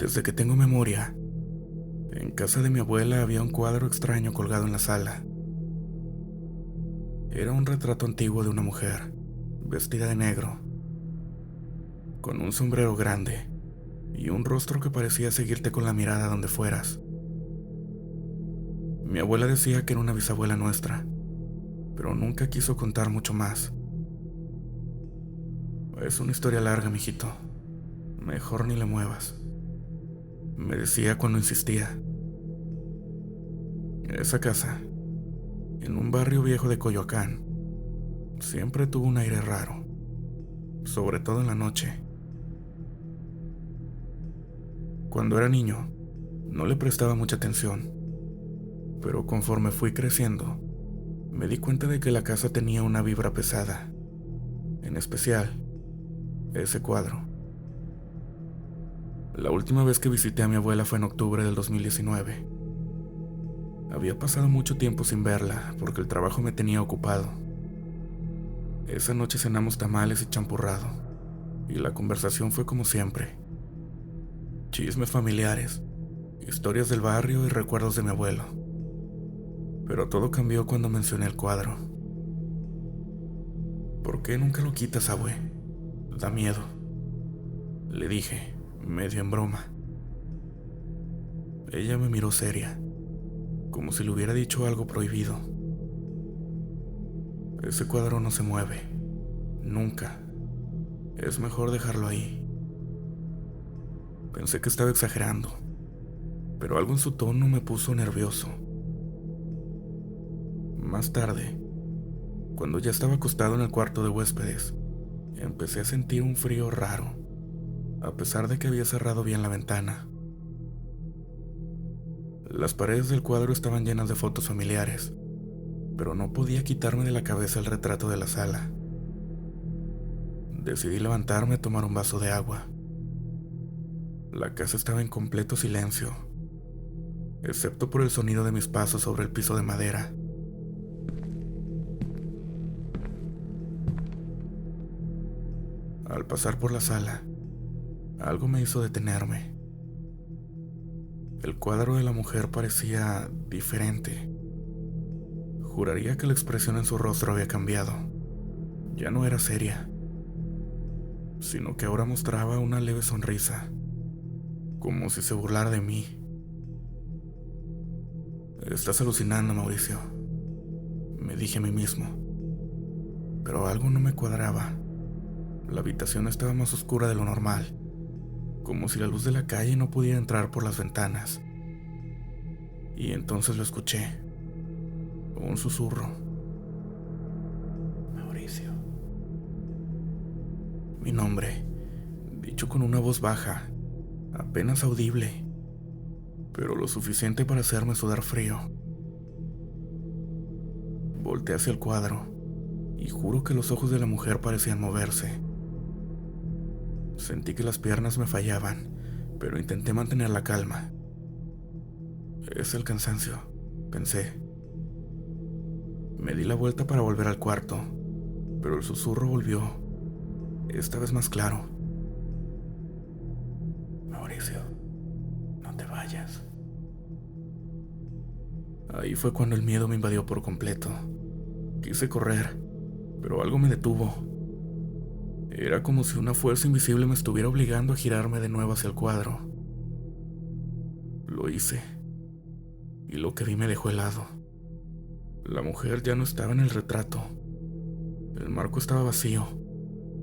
Desde que tengo memoria, en casa de mi abuela había un cuadro extraño colgado en la sala. Era un retrato antiguo de una mujer, vestida de negro, con un sombrero grande y un rostro que parecía seguirte con la mirada donde fueras. Mi abuela decía que era una bisabuela nuestra, pero nunca quiso contar mucho más. Es una historia larga, mijito. Mejor ni le muevas, me decía cuando insistía. Esa casa, en un barrio viejo de Coyoacán, siempre tuvo un aire raro, sobre todo en la noche. Cuando era niño, no le prestaba mucha atención, pero conforme fui creciendo, me di cuenta de que la casa tenía una vibra pesada, en especial ese cuadro. La última vez que visité a mi abuela fue en octubre del 2019. Había pasado mucho tiempo sin verla porque el trabajo me tenía ocupado. Esa noche cenamos tamales y champurrado, y la conversación fue como siempre. Chismes familiares, historias del barrio y recuerdos de mi abuelo. Pero todo cambió cuando mencioné el cuadro. ¿Por qué nunca lo quitas, abue? Da miedo, le dije, medio en broma. Ella me miró seria, como si le hubiera dicho algo prohibido. Ese cuadro no se mueve, nunca. Es mejor dejarlo ahí. Pensé que estaba exagerando, pero algo en su tono me puso nervioso. Más tarde, cuando ya estaba acostado en el cuarto de huéspedes, empecé a sentir un frío raro, a pesar de que había cerrado bien la ventana. Las paredes del cuadro estaban llenas de fotos familiares, pero no podía quitarme de la cabeza el retrato de la sala. Decidí levantarme y tomar un vaso de agua. La casa estaba en completo silencio, excepto por el sonido de mis pasos sobre el piso de madera. Al pasar por la sala, algo me hizo detenerme. El cuadro de la mujer parecía diferente. Juraría que la expresión en su rostro había cambiado. Ya no era seria, sino que ahora mostraba una leve sonrisa, como si se burlara de mí. Estás alucinando, Mauricio, me dije a mí mismo. Pero algo no me cuadraba. La habitación estaba más oscura de lo normal, como si la luz de la calle no pudiera entrar por las ventanas. Y entonces lo escuché. Un susurro. Mauricio. Mi nombre, dicho con una voz baja, apenas audible, pero lo suficiente para hacerme sudar frío. Volteé hacia el cuadro y juro que los ojos de la mujer parecían moverse. Sentí que las piernas me fallaban, pero intenté mantener la calma. Es el cansancio, pensé. Me di la vuelta para volver al cuarto, pero el susurro volvió, esta vez más claro. Mauricio, no te vayas. Ahí fue cuando el miedo me invadió por completo. Quise correr, pero algo me detuvo. Era como si una fuerza invisible me estuviera obligando a girarme de nuevo hacia el cuadro. Lo hice, y lo que vi me dejó helado. La mujer ya no estaba en el retrato. El marco estaba vacío,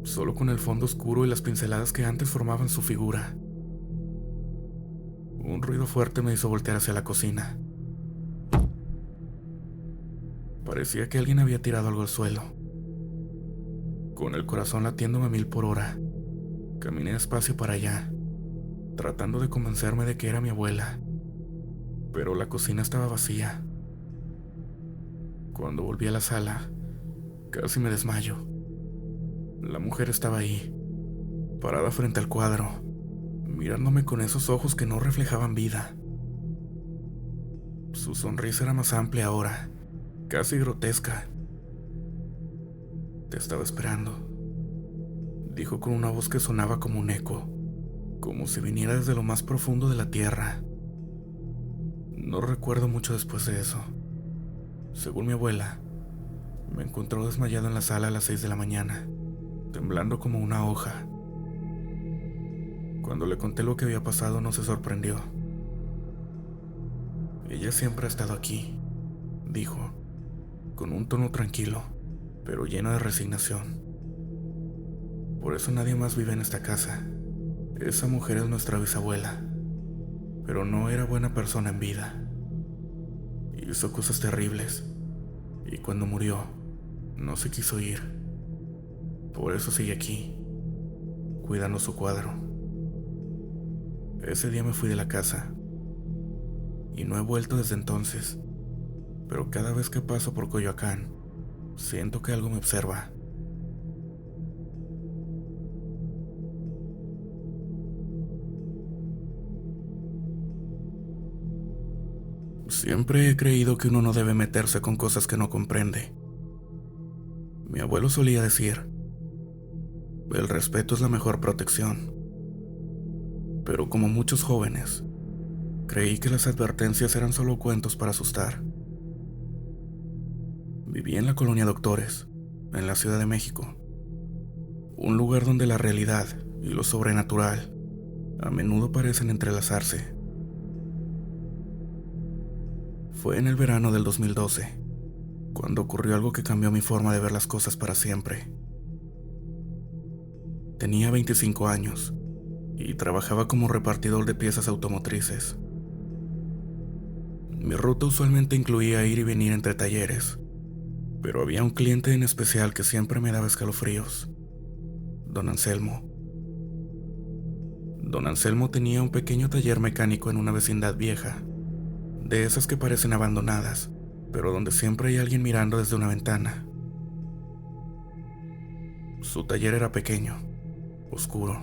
solo con el fondo oscuro y las pinceladas que antes formaban su figura. Un ruido fuerte me hizo voltear hacia la cocina. Parecía que alguien había tirado algo al suelo. Con el corazón latiéndome a 1000 por hora, caminé despacio para allá, tratando de convencerme de que era mi abuela. Pero la cocina estaba vacía. Cuando volví a la sala, casi me desmayo. La mujer estaba ahí, parada frente al cuadro, mirándome con esos ojos que no reflejaban vida. Su sonrisa era más amplia ahora, casi grotesca. Te estaba esperando, dijo con una voz que sonaba como un eco. como si viniera desde lo más profundo de la tierra. No recuerdo mucho después de eso. Según mi abuela, me encontró desmayado en la sala a las 6 de la mañana, temblando como una hoja. Cuando le conté lo que había pasado, no se sorprendió. Ella siempre ha estado aquí, dijo, con un tono tranquilo, pero lleno de resignación. Por eso nadie más vive en esta casa. Esa mujer es nuestra bisabuela, pero no era buena persona en vida. Hizo cosas terribles, y cuando murió, no se quiso ir. Por eso sigue aquí, cuidando su cuadro. Ese día me fui de la casa, y no he vuelto desde entonces, pero cada vez que paso por Coyoacán, siento que algo me observa. Siempre he creído que uno no debe meterse con cosas que no comprende. Mi abuelo solía decir, el respeto es la mejor protección. Pero como muchos jóvenes, creí que las advertencias eran solo cuentos para asustar. Viví en la colonia Doctores, en la Ciudad de México, un lugar donde la realidad y lo sobrenatural a menudo parecen entrelazarse. Fue en el verano del 2012, cuando ocurrió algo que cambió mi forma de ver las cosas para siempre. Tenía 25 años y trabajaba como repartidor de piezas automotrices. Mi ruta usualmente incluía ir y venir entre talleres, pero había un cliente en especial que siempre me daba escalofríos: Don Anselmo. Don Anselmo tenía un pequeño taller mecánico en una vecindad vieja, de esas que parecen abandonadas, pero donde siempre hay alguien mirando desde una ventana. Su taller era pequeño, oscuro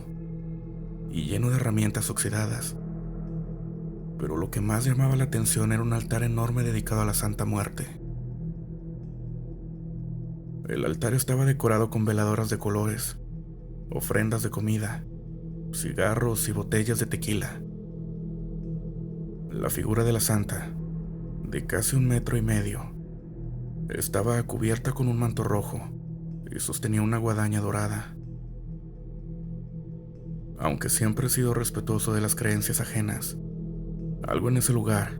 y lleno de herramientas oxidadas, pero lo que más llamaba la atención era un altar enorme dedicado a la Santa Muerte. El altar estaba decorado con veladoras de colores, ofrendas de comida, cigarros y botellas de tequila. La figura de la santa, de casi 1,5 metros, estaba cubierta con un manto rojo y sostenía una guadaña dorada. Aunque siempre he sido respetuoso de las creencias ajenas, algo en ese lugar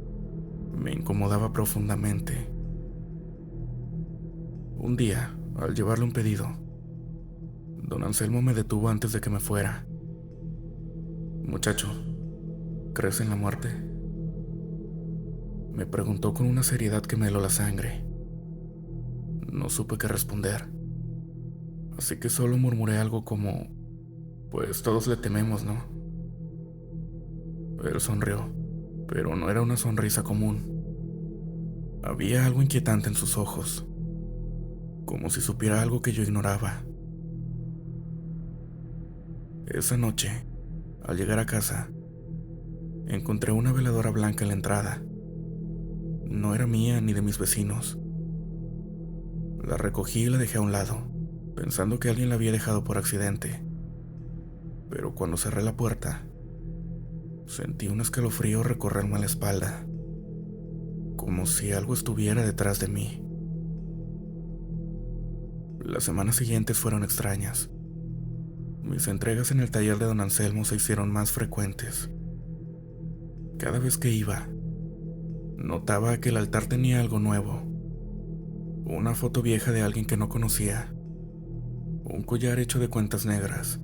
me incomodaba profundamente. Un día, al llevarle un pedido, don Anselmo me detuvo antes de que me fuera. Muchacho, ¿crees en la muerte?, me preguntó con una seriedad que me heló la sangre. No supe qué responder, así que solo murmuré algo como, pues todos le tememos, ¿no? Él sonrió, pero no era una sonrisa común. Había algo inquietante en sus ojos, como si supiera algo que yo ignoraba. Esa noche, al llegar a casa, encontré una veladora blanca en la entrada. No era mía ni de mis vecinos. La recogí y la dejé a un lado, pensando que alguien la había dejado por accidente. Pero cuando cerré la puerta, sentí un escalofrío recorrerme la espalda, como si algo estuviera detrás de mí. Las semanas siguientes fueron extrañas. Mis entregas en el taller de don Anselmo se hicieron más frecuentes. Cada vez que iba, notaba que el altar tenía algo nuevo: una foto vieja de alguien que no conocía, un collar hecho de cuentas negras,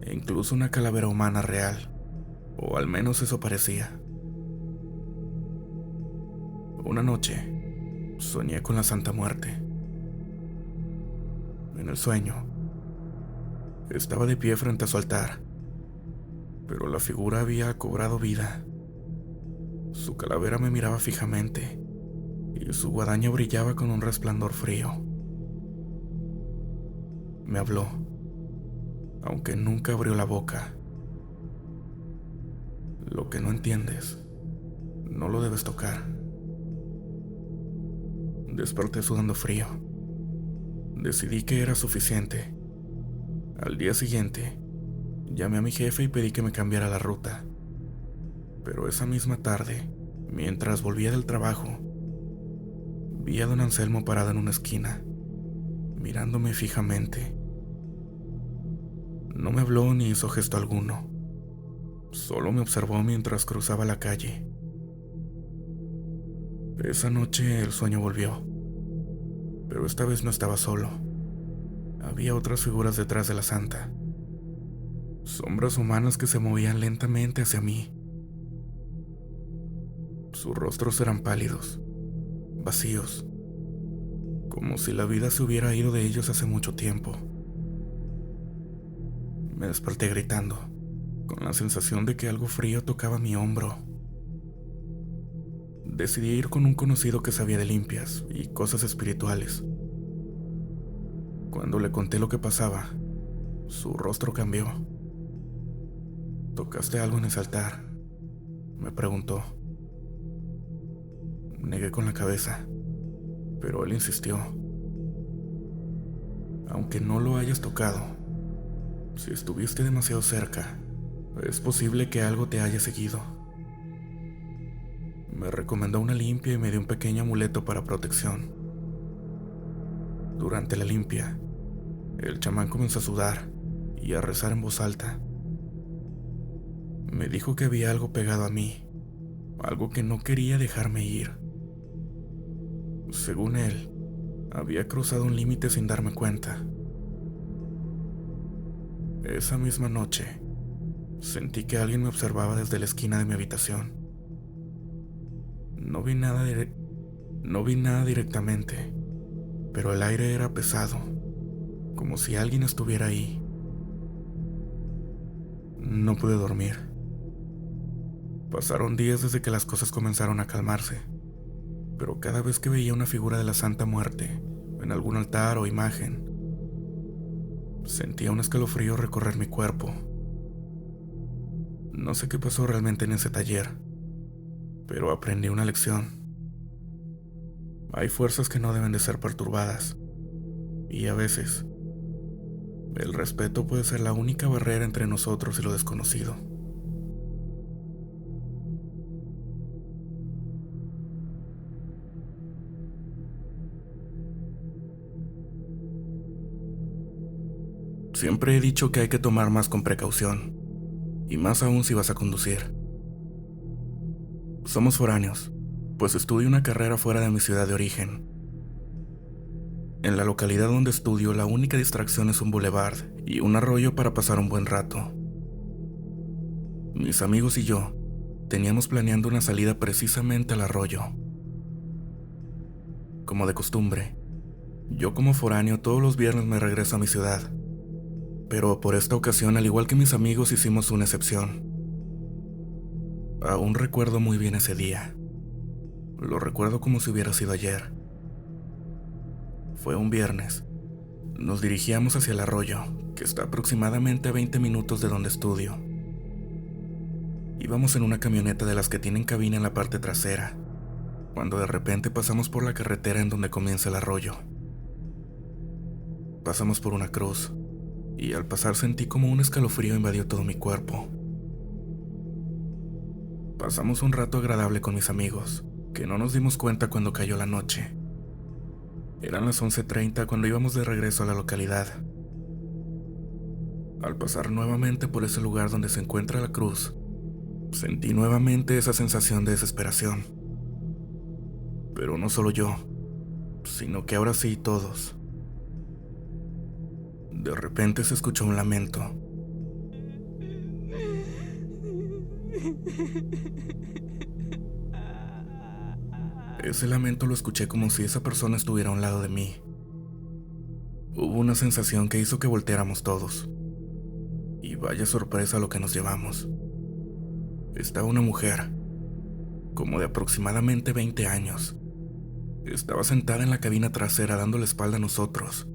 e incluso una calavera humana real, o al menos eso parecía. Una noche, soñé con la Santa Muerte. En el sueño, estaba de pie frente a su altar, pero la figura había cobrado vida. Su calavera me miraba fijamente y su guadaña brillaba con un resplandor frío. Me habló, aunque nunca abrió la boca. Lo que no entiendes, no lo debes tocar. Desperté sudando frío. Decidí que era suficiente. Al día siguiente, Llamé a mi jefe y pedí que me cambiara la ruta. Pero esa misma tarde, mientras volvía del trabajo, vi a don Anselmo parado en una esquina, mirándome fijamente. No me habló ni hizo gesto alguno. Solo me observó mientras cruzaba la calle. Esa noche el sueño volvió, pero esta vez no estaba solo. Había otras figuras detrás de la santa. Sombras humanas que se movían lentamente hacia mí. Sus rostros eran pálidos, vacíos, como si la vida se hubiera ido de ellos hace mucho tiempo. Me desperté gritando, con la sensación de que algo frío tocaba mi hombro. Decidí ir con un conocido que sabía de limpias y cosas espirituales. Cuando le conté lo que pasaba, su rostro cambió. ¿Tocaste algo en ese altar?, me preguntó. Negué con la cabeza, pero él insistió. Aunque no lo hayas tocado, si estuviste demasiado cerca, es posible que algo te haya seguido. Me recomendó una limpia y me dio un pequeño amuleto para protección. Durante la limpia, el chamán comenzó a sudar y a rezar en voz alta. Me dijo que había algo pegado a mí, algo que no quería dejarme ir. Según él, había cruzado un límite sin darme cuenta. Esa misma noche, sentí que alguien me observaba desde la esquina de mi habitación. No vi nada directamente, pero el aire era pesado, como si alguien estuviera ahí. No pude dormir. Pasaron días desde que las cosas comenzaron a calmarse, pero cada vez que veía una figura de la Santa Muerte, en algún altar o imagen, sentía un escalofrío recorrer mi cuerpo. No sé qué pasó realmente en ese taller, pero aprendí una lección. Hay fuerzas que no deben de ser perturbadas, y a veces, el respeto puede ser la única barrera entre nosotros y lo desconocido. Siempre he dicho que hay que tomar más con precaución, y más aún si vas a conducir. Somos foráneos, pues estudio una carrera fuera de mi ciudad de origen. En la localidad donde estudio, la única distracción es un boulevard y un arroyo para pasar un buen rato. Mis amigos y yo teníamos planeando una salida precisamente al arroyo. Como de costumbre, yo como foráneo todos los viernes me regreso a mi ciudad. Pero por esta ocasión, al igual que mis amigos, hicimos una excepción. Aún recuerdo muy bien ese día. Lo recuerdo como si hubiera sido ayer. Fue un viernes. Nos dirigíamos hacia el arroyo, que está aproximadamente a 20 minutos de donde estudio. Íbamos en una camioneta de las que tienen cabina en la parte trasera, cuando de repente pasamos por la carretera en donde comienza el arroyo. Pasamos por una cruz, y al pasar sentí como un escalofrío invadió todo mi cuerpo. Pasamos un rato agradable con mis amigos, que no nos dimos cuenta cuando cayó la noche. Eran las 11:30 cuando íbamos de regreso a la localidad. Al pasar nuevamente por ese lugar donde se encuentra la cruz, sentí nuevamente esa sensación de desesperación. Pero no solo yo, sino que ahora sí todos. De repente se escuchó un lamento. Ese lamento lo escuché como si esa persona estuviera a un lado de mí. Hubo una sensación que hizo que volteáramos todos. Y vaya sorpresa lo que nos llevamos. Estaba una mujer, como de aproximadamente 20 años. Estaba sentada en la cabina trasera dando la espalda a nosotros.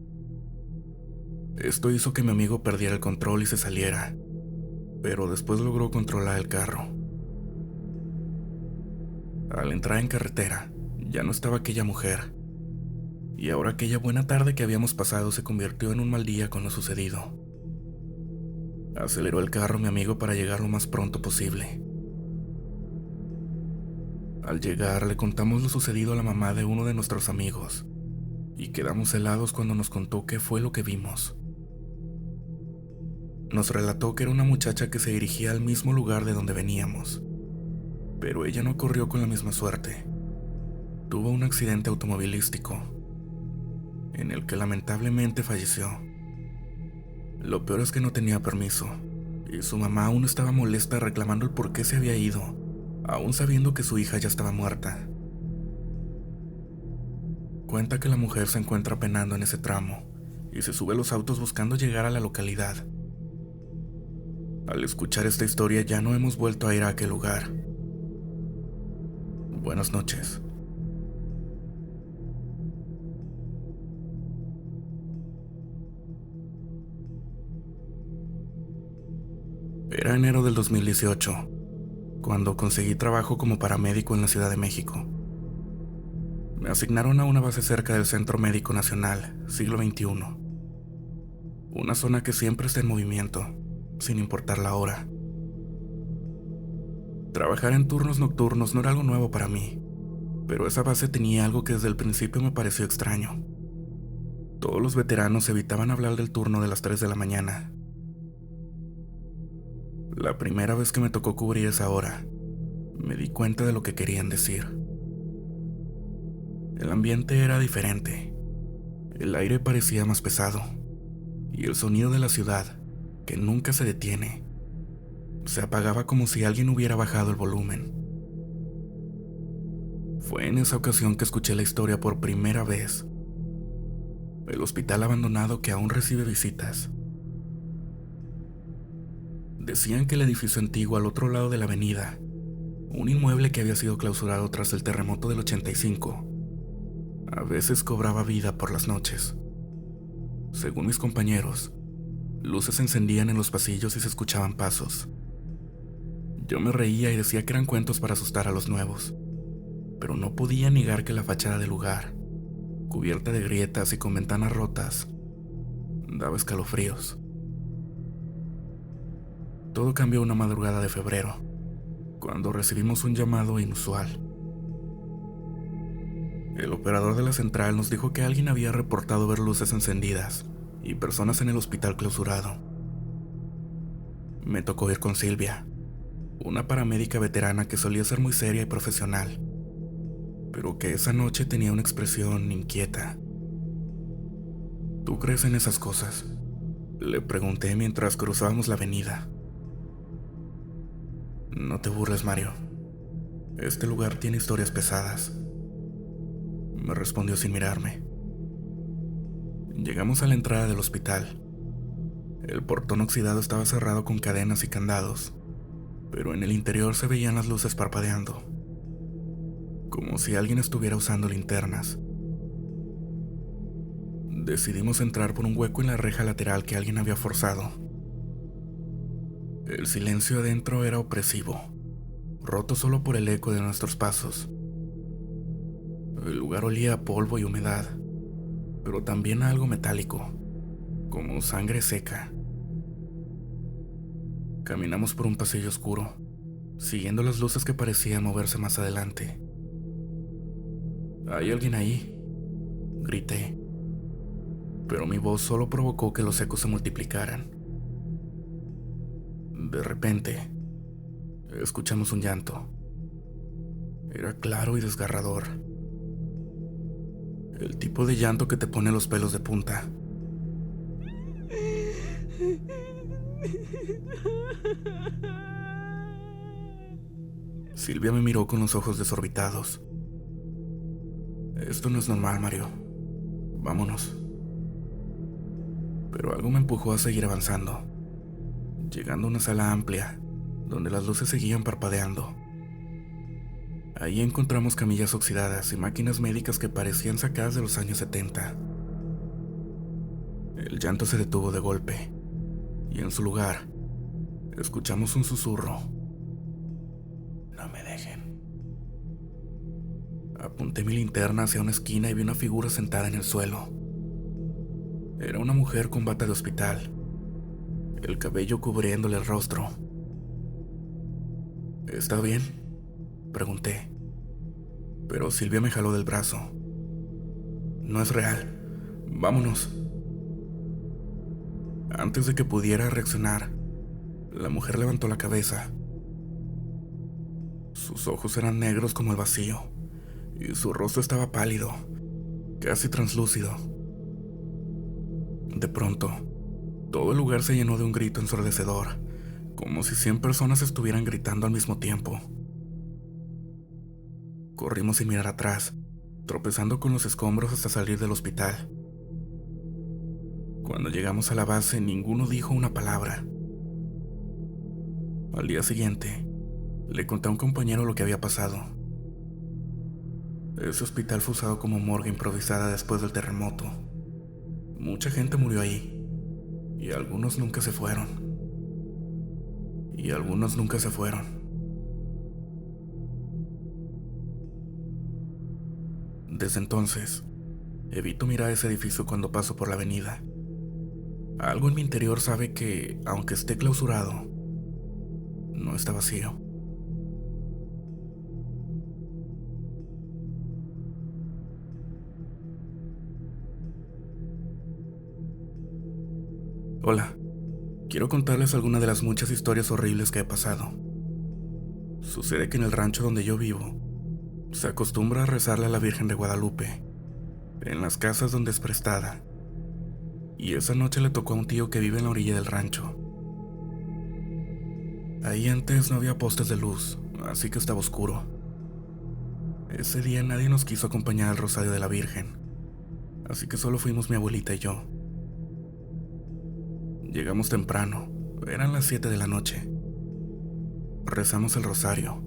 Esto hizo que mi amigo perdiera el control y se saliera, pero después logró controlar el carro. Al entrar en carretera, ya no estaba aquella mujer, y ahora aquella buena tarde que habíamos pasado se convirtió en un mal día con lo sucedido. Aceleró el carro mi amigo para llegar lo más pronto posible. Al llegar le contamos lo sucedido a la mamá de uno de nuestros amigos y quedamos helados cuando nos contó qué fue lo que vimos. Nos relató que era una muchacha que se dirigía al mismo lugar de donde veníamos, pero ella no corrió con la misma suerte. Tuvo un accidente automovilístico en el que lamentablemente falleció. Lo peor es que no tenía permiso y su mamá aún estaba molesta reclamando el por qué se había ido, aún sabiendo que su hija ya estaba muerta. Cuenta que la mujer se encuentra penando en ese tramo y se sube a los autos buscando llegar a la localidad. Al escuchar esta historia ya no hemos vuelto a ir a aquel lugar. Buenas noches. Era enero del 2018, cuando conseguí trabajo como paramédico en la Ciudad de México. Me asignaron a una base cerca del Centro Médico Nacional, siglo XXI. Una zona que siempre está en movimiento, sin importar la hora. Trabajar en turnos nocturnos no era algo nuevo para mí, pero esa base tenía algo que desde el principio me pareció extraño. Todos los veteranos evitaban hablar del turno de las 3 de la mañana. La primera vez que me tocó cubrir esa hora, me di cuenta de lo que querían decir. El ambiente era diferente. El aire parecía más pesado, y el sonido de la ciudad, que nunca se detiene, se apagaba como si alguien hubiera bajado el volumen. Fue en esa ocasión que escuché la historia por primera vez. El hospital abandonado que aún recibe visitas. Decían que el edificio antiguo al otro lado de la avenida, un inmueble que había sido clausurado tras el terremoto del 85, a veces cobraba vida por las noches. Según mis compañeros, luces se encendían en los pasillos y se escuchaban pasos. Yo me reía y decía que eran cuentos para asustar a los nuevos, pero no podía negar que la fachada del lugar, cubierta de grietas y con ventanas rotas, daba escalofríos. Todo cambió una madrugada de febrero, cuando recibimos un llamado inusual. El operador de la central nos dijo que alguien había reportado ver luces encendidas y personas en el hospital clausurado. Me tocó ir con Silvia, una paramédica veterana que solía ser muy seria y profesional, pero que esa noche tenía una expresión inquieta. ¿Tú crees en esas cosas?, le pregunté mientras cruzábamos la avenida. No te burles, Mario. Este lugar tiene historias pesadas, me respondió sin mirarme. Llegamos a la entrada del hospital. El portón oxidado estaba cerrado con cadenas y candados, pero en el interior se veían las luces parpadeando, como si alguien estuviera usando linternas. Decidimos entrar por un hueco en la reja lateral que alguien había forzado. El silencio adentro era opresivo, roto solo por el eco de nuestros pasos. El lugar olía a polvo y humedad, pero también a algo metálico, como sangre seca. Caminamos por un pasillo oscuro, siguiendo las luces que parecían moverse más adelante. «¿Hay alguien ahí?», grité, pero mi voz solo provocó que los ecos se multiplicaran. De repente, escuchamos un llanto. Era claro y desgarrador. El tipo de llanto que te pone los pelos de punta. Silvia me miró con los ojos desorbitados. «Esto no es normal, Mario. Vámonos». Pero algo me empujó a seguir avanzando, llegando a una sala amplia, donde las luces seguían parpadeando. Ahí encontramos camillas oxidadas y máquinas médicas que parecían sacadas de los años 70. El llanto se detuvo de golpe, y en su lugar, escuchamos un susurro. «No me dejen». Apunté mi linterna hacia una esquina y vi una figura sentada en el suelo. Era una mujer con bata de hospital. el cabello cubriéndole el rostro. ¿Está bien?, pregunté, pero Silvia me jaló del brazo. No es real, vámonos. Antes de que pudiera reaccionar, la mujer levantó la cabeza. Sus ojos eran negros como el vacío, y su rostro estaba pálido, casi translúcido. De pronto, todo el lugar se llenó de un grito ensordecedor, como si 100 personas estuvieran gritando al mismo tiempo. Corrimos sin mirar atrás, tropezando con los escombros hasta salir del hospital. Cuando llegamos a la base, ninguno dijo una palabra. Al día siguiente, le conté a un compañero lo que había pasado. Ese hospital fue usado como morgue improvisada después del terremoto. Mucha gente murió ahí, y algunos nunca se fueron. Desde entonces, evito mirar ese edificio cuando paso por la avenida. Algo en mi interior sabe que, aunque esté clausurado, no está vacío. Hola, quiero contarles algunas de las muchas historias horribles que he pasado. Sucede que en el rancho donde yo vivo, se acostumbra a rezarle a la Virgen de Guadalupe, en las casas donde es prestada. Y esa noche le tocó a un tío que vive en la orilla del rancho. Ahí antes no había postes de luz, así que estaba oscuro. Ese día nadie nos quiso acompañar al rosario de la Virgen, así que solo fuimos mi abuelita y yo. Llegamos temprano, eran las 7 de la noche. Rezamos el rosario,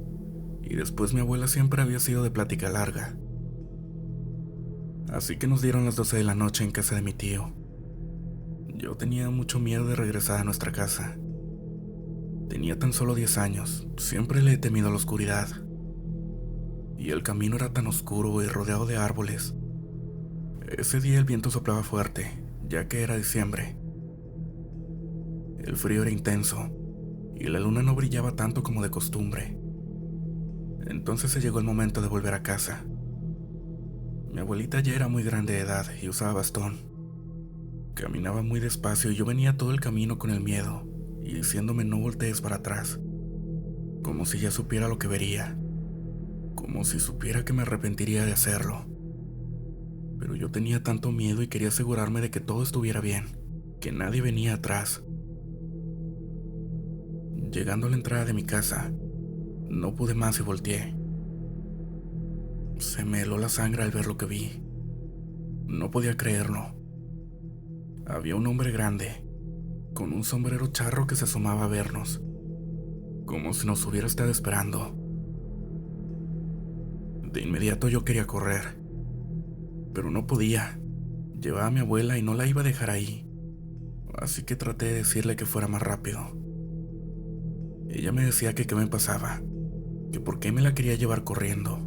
y después mi abuela siempre había sido de plática larga. Así que nos dieron las 12 de la noche en casa de mi tío. Yo tenía mucho miedo de regresar a nuestra casa. Tenía tan solo 10 años, siempre le he temido a la oscuridad. Y el camino era tan oscuro y rodeado de árboles. Ese día el viento soplaba fuerte, ya que era diciembre. El frío era intenso, y la luna no brillaba tanto como de costumbre. Entonces se llegó el momento de volver a casa. Mi abuelita ya era muy grande de edad y usaba bastón. Caminaba muy despacio y yo venía todo el camino con el miedo y diciéndome no voltees para atrás, como si ya supiera lo que vería, como si supiera que me arrepentiría de hacerlo. Pero yo tenía tanto miedo y quería asegurarme de que todo estuviera bien, que nadie venía atrás. Llegando a la entrada de mi casa, no pude más y volteé. Se me heló la sangre al ver lo que vi. No podía creerlo. Había un hombre grande, con un sombrero charro que se asomaba a vernos, como si nos hubiera estado esperando. De inmediato yo quería correr, pero no podía. Llevaba a mi abuela y no la iba a dejar ahí, así que traté de decirle que fuera más rápido. Ella me decía que qué me pasaba, que por qué me la quería llevar corriendo.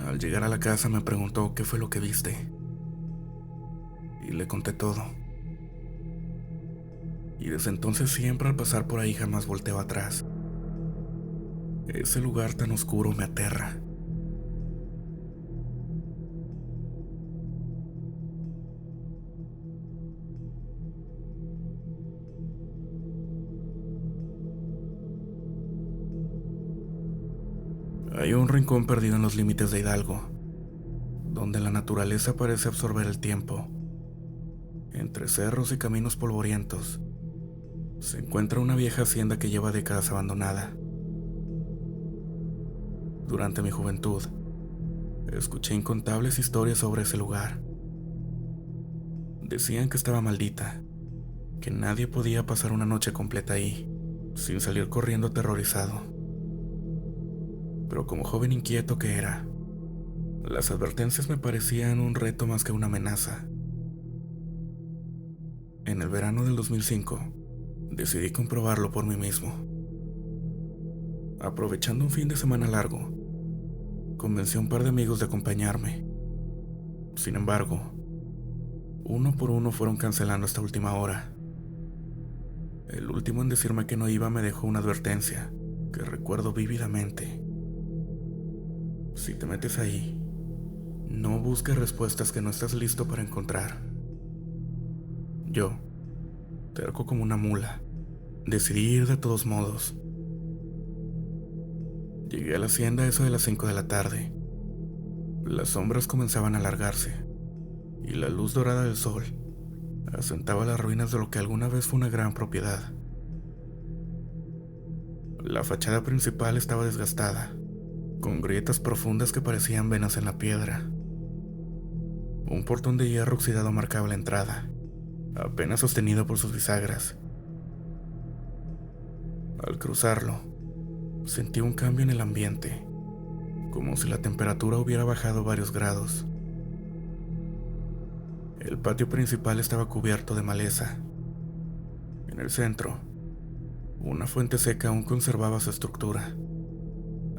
Al llegar a la casa me preguntó qué fue lo que viste, y le conté todo. Y desde entonces siempre al pasar por ahí jamás volteo atrás. Ese lugar tan oscuro me aterra. Hay un rincón perdido en los límites de Hidalgo, donde la naturaleza parece absorber el tiempo. Entre cerros y caminos polvorientos, se encuentra una vieja hacienda que lleva décadas abandonada. Durante mi juventud, escuché incontables historias sobre ese lugar. Decían que estaba maldita, que nadie podía pasar una noche completa ahí, sin salir corriendo aterrorizado. Pero como joven inquieto que era, las advertencias me parecían un reto más que una amenaza. En el verano del 2005, decidí comprobarlo por mí mismo. Aprovechando un fin de semana largo, convencí a un par de amigos de acompañarme. Sin embargo, uno por uno fueron cancelando hasta última hora, El último en decirme que no iba me dejó una advertencia que recuerdo vívidamente. Si te metes ahí, no busques respuestas que no estás listo para encontrar. Yo, terco como una mula, decidí ir de todos modos. Llegué a la hacienda a eso de las 5 de la tarde. Las sombras comenzaban a alargarse, y la luz dorada del sol asentaba las ruinas de lo que alguna vez fue una gran propiedad. La fachada principal estaba desgastada, con grietas profundas que parecían venas en la piedra. Un portón de hierro oxidado marcaba la entrada, apenas sostenido por sus bisagras. Al cruzarlo, sentí un cambio en el ambiente, como si la temperatura hubiera bajado varios grados. El patio principal estaba cubierto de maleza. En el centro, una fuente seca aún conservaba su estructura,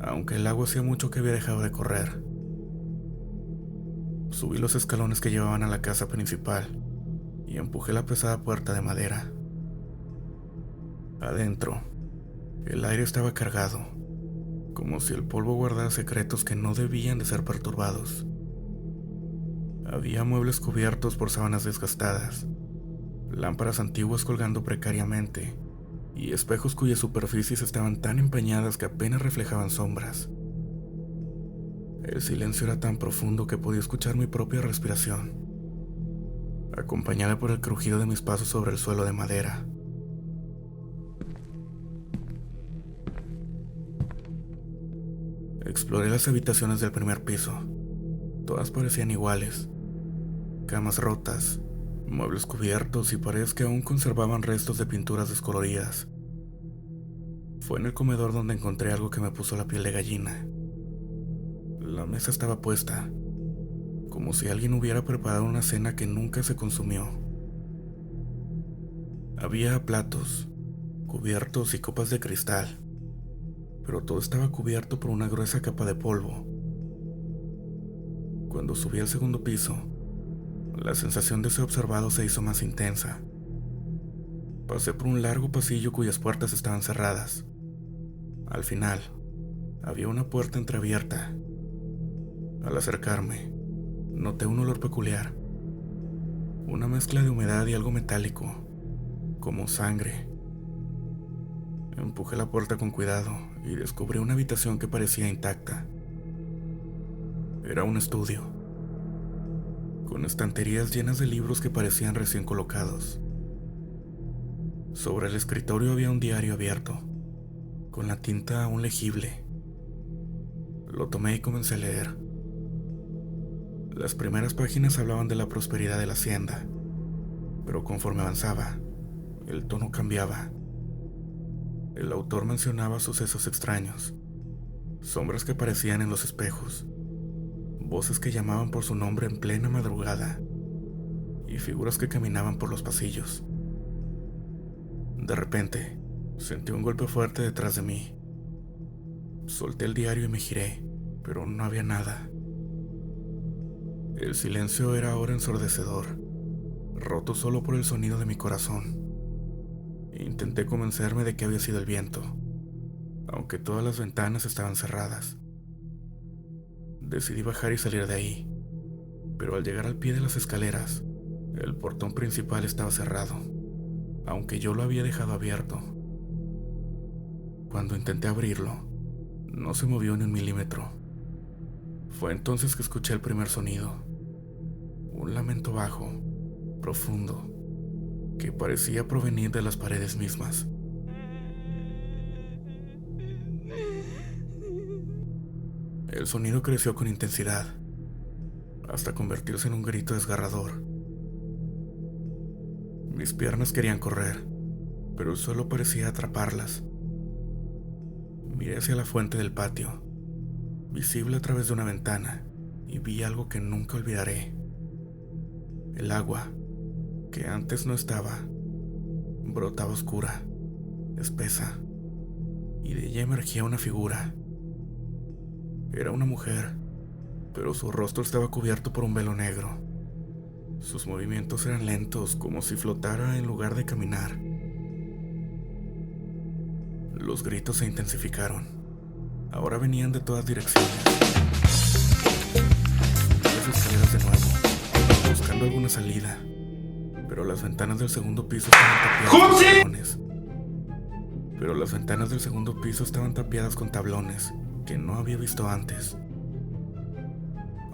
aunque el agua hacía mucho que había dejado de correr. Subí los escalones que llevaban a la casa principal y empujé la pesada puerta de madera. Adentro, el aire estaba cargado, como si el polvo guardara secretos que no debían de ser perturbados. Había muebles cubiertos por sábanas desgastadas, lámparas antiguas colgando precariamente y espejos cuyas superficies estaban tan empañadas que apenas reflejaban sombras. El silencio era tan profundo que podía escuchar mi propia respiración, acompañada por el crujido de mis pasos sobre el suelo de madera. Exploré las habitaciones del primer piso. Todas parecían iguales. Camas rotas, muebles cubiertos y paredes que aún conservaban restos de pinturas descoloridas. Fue en el comedor donde encontré algo que me puso la piel de gallina. La mesa estaba puesta, como si alguien hubiera preparado una cena que nunca se consumió. Había platos, cubiertos y copas de cristal, pero todo estaba cubierto por una gruesa capa de polvo. Cuando subí al segundo piso, la sensación de ser observado se hizo más intensa. Pasé por un largo pasillo cuyas puertas estaban cerradas. Al final, había una puerta entreabierta. Al acercarme, noté un olor peculiar. Una mezcla de humedad y algo metálico, como sangre. Empujé la puerta con cuidado y descubrí una habitación que parecía intacta. Era un estudio, con estanterías llenas de libros que parecían recién colocados. Sobre el escritorio había un diario abierto, con la tinta aún legible. Lo tomé y comencé a leer. Las primeras páginas hablaban de la prosperidad de la hacienda, pero conforme avanzaba, el tono cambiaba. El autor mencionaba sucesos extraños, sombras que aparecían en los espejos, voces que llamaban por su nombre en plena madrugada y figuras que caminaban por los pasillos. De repente, sentí un golpe fuerte detrás de mí. Solté el diario y me giré, pero no había nada. El silencio era ahora ensordecedor, roto solo por el sonido de mi corazón. Intenté convencerme de que había sido el viento, aunque todas las ventanas estaban cerradas. Decidí bajar y salir de ahí, pero al llegar al pie de las escaleras, el portón principal estaba cerrado, aunque yo lo había dejado abierto. Cuando intenté abrirlo, no se movió ni un milímetro. Fue entonces que escuché el primer sonido, un lamento bajo, profundo, que parecía provenir de las paredes mismas. El sonido creció con intensidad, hasta convertirse en un grito desgarrador. Mis piernas querían correr, pero el suelo parecía atraparlas. Miré hacia la fuente del patio, visible a través de una ventana, y vi algo que nunca olvidaré. El agua, que antes no estaba, brotaba oscura, espesa, y de ella emergía una figura. Era una mujer, pero su rostro estaba cubierto por un velo negro. Sus movimientos eran lentos, como si flotara en lugar de caminar. Los gritos se intensificaron. Ahora venían de todas direcciones. Subí las escaleras de nuevo, buscando alguna salida, pero las ventanas del segundo piso estaban tapiadas con tablones que no había visto antes.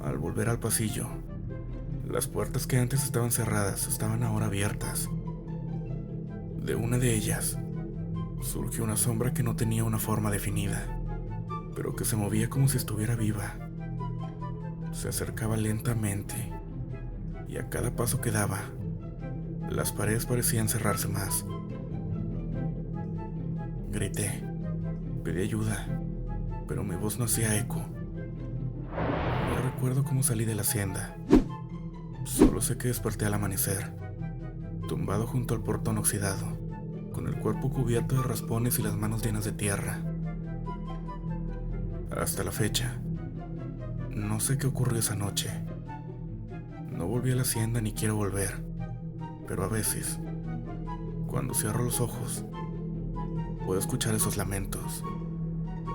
Al volver al pasillo, las puertas que antes estaban cerradas estaban ahora abiertas. De una de ellas surgió una sombra que no tenía una forma definida, pero que se movía como si estuviera viva. Se acercaba lentamente, y a cada paso que daba, las paredes parecían cerrarse más. Grité, pedí ayuda, pero mi voz no hacía eco. No recuerdo cómo salí de la hacienda. Solo sé que desperté al amanecer, tumbado junto al portón oxidado, con el cuerpo cubierto de raspones y las manos llenas de tierra. Hasta la fecha, no sé qué ocurrió esa noche. No volví a la hacienda ni quiero volver, pero a veces, cuando cierro los ojos, puedo escuchar esos lamentos,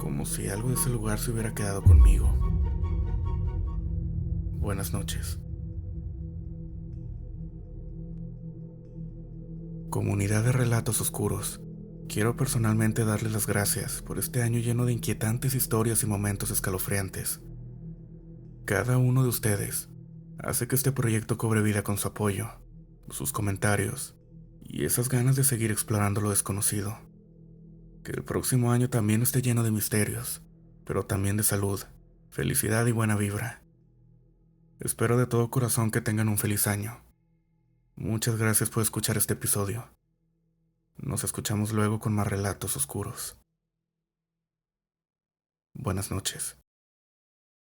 como si algo de ese lugar se hubiera quedado conmigo. Buenas noches. Comunidad de Relatos Oscuros, quiero personalmente darles las gracias por este año lleno de inquietantes historias y momentos escalofriantes. Cada uno de ustedes hace que este proyecto cobre vida con su apoyo, sus comentarios y esas ganas de seguir explorando lo desconocido. Que el próximo año también esté lleno de misterios, pero también de salud, felicidad y buena vibra. Espero de todo corazón que tengan un feliz año. Muchas gracias por escuchar este episodio. Nos escuchamos luego con más relatos oscuros. Buenas noches.